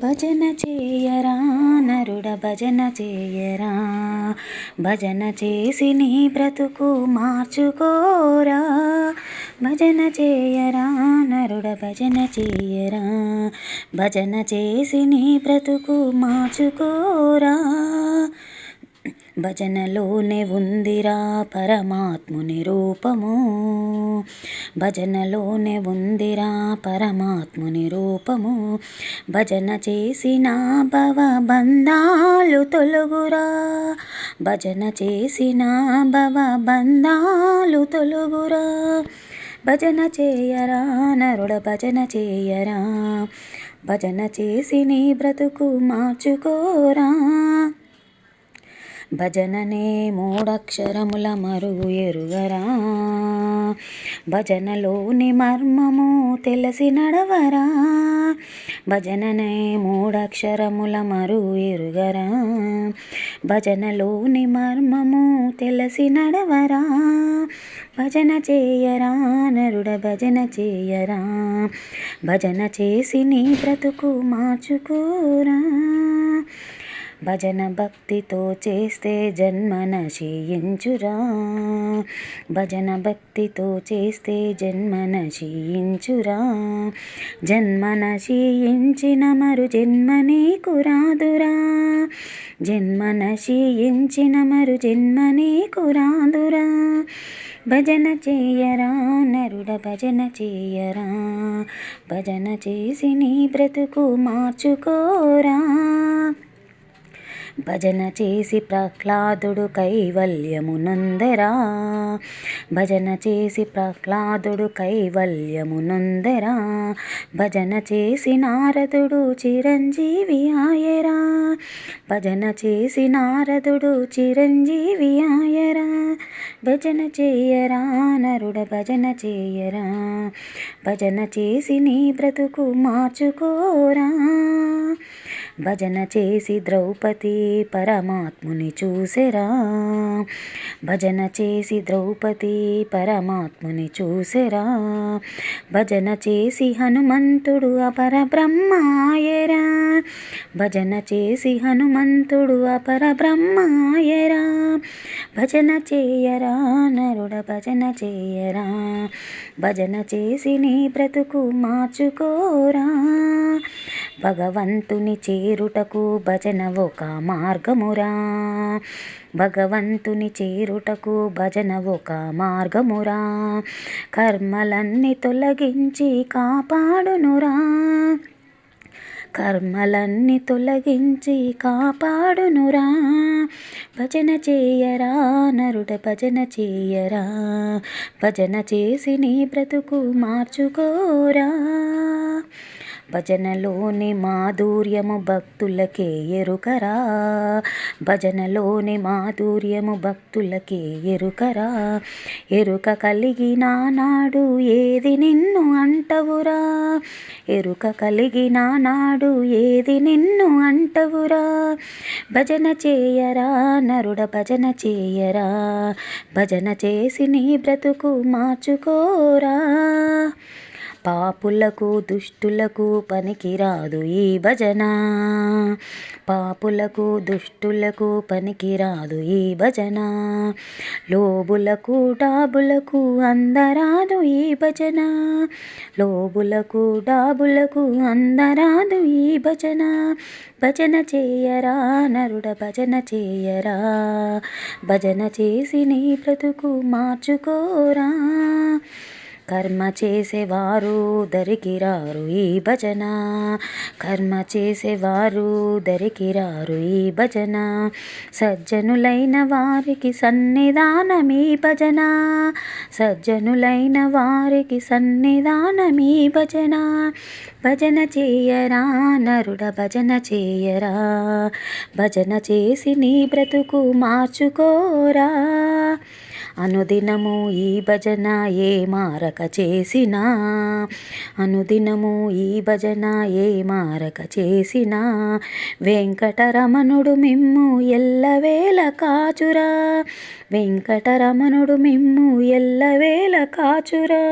భజన చేయరా నరుడ భజన చేయరా, భజన చేసి నీ బ్రతుకు మార్చుకోరా. భజన చేయరా నరుడ భజన చేయరా, భజన చేసి నీ బ్రతుకు మార్చుకోరా. భజనలోనే ఉందిరా పరమాత్ముని రూపము, భజనలోనే ఉందిరా పరమాత్ముని రూపము. భజన చేసిన భవ బంధాలు తొలగురా, భజన చేసిన భవ బంధాలు తొలగురా. భజన చేయరా నరుడ భజన చేయరా, భజన చేసి నీ బ్రతుకు మార్చుకోరా. భజననే మూడక్షరముల మరుగు ఎరుగరా, భజనలోని మర్మము తెలిసి నడవరా. భజననే మూడక్షరముల మరుగు ఎరుగరా, భజనలోని మర్మము తెలిసి నడవరా. భజన చేయరా నరుడ భజన చేయరా, భజన చేసి నీ బ్రతుకు మార్చుకోరా. భజన భక్తితో చేస్తే జన్మ నశించురా, భజన భక్తితో చేస్తే జన్మ నశించురా. జన్మ నశించిన మరు జన్మ నీకు రాదురా, జన్మ నశించిన మరు జన్మ నీకు రాదురా. భజన చేయరా నరుడ భజన చేయరా, భజన చేసి నీ బ్రతుకు మార్చుకోరా. భజన చేసి ప్రహ్లాదుడు కైవల్యమునందరా, భజన చేసి ప్రహ్లాదుడు కైవల్యమునందరా. భజన చేసి నారదుడు చిరంజీవి ఆయరా, భజన చేసి నారదుడు చిరంజీవి ఆయరా. భజన చేయరా నరుడ భజన చేయరా, భజన చేసి నీ బ్రతుకు మార్చుకోరా. భజన చేసి ద్రౌపది పరమాత్ముని చూసెరా, భజన చేసి ద్రౌపది పరమాత్ముని చూసెరా. భజన చేసి హనుమంతుడు అపర బ్రహ్మాయరా, భజన చేసి హనుమంతుడు అపర బ్రహ్మాయరా. భజన చేయరా నరుడ భజన చేయరా, భజన చేసి నీ బ్రతుకు మార్చుకోరా. భగవంతుని చేరుటకు భజన ఒక మార్గమురా, భగవంతుని చేరుటకు భజన ఒక మార్గమురా. కర్మలన్నీ తొలగించి కాపాడునురా, కర్మలన్నీ తొలగించి కాపాడునురా. భజన చేయరా నరుడ భజన చేయరా, భజన చేసి నీ బ్రతుకు మార్చుకోరా. భజనలోని మాధుర్యము భక్తులకే ఎరుకరా, భజనలోని మాధుర్యము భక్తులకే ఎరుకరా. ఎరుక కలిగిన నాడు ఏది నిన్ను అంటవురా, ఎరుక కలిగిన నాడు ఏది నిన్ను అంటవురా. భజన చేయరా నరుడ భజన చేయరా, భజన చేసి నీ బ్రతుకు మార్చుకోరా. పాపులకు దుష్టులకు పనికిరాదు ఈ భజన, పాపులకు దుష్టులకు పనికిరాదు ఈ భజన. లోబులకు డాబులకు అందరాదు ఈ భజన, లోబులకు డాబులకు అందరాదు ఈ భజన. భజన చేయరా నరుడ భజన చేయరా, భజన చేసి నీ బ్రతుకు మార్చుకోరా. కర్మ చేసేవారు దరికిరారు ఈ భజన, కర్మ చేసేవారు దరికిరారు ఈ భజన. సజ్జనులైన వారికి సన్నిధానమీ భజన, సజ్జనులైన వారికి సన్నిధానమీ భజన. భజన చేయరా నరుడ భజన చేయరా, భజన చేసి నీ బ్రతుకు మార్చుకోరా. అనుదినము ఈ భజన ఏ మారక చేసినా, అనుదినము ఈ భజన ఏ మారక చేసినా. వెంకటరమణుడు మిమ్ము ఎల్లవేళ కాచురా, వెంకటరమణుడు మిమ్ము ఎల్లవేళ కాచురా.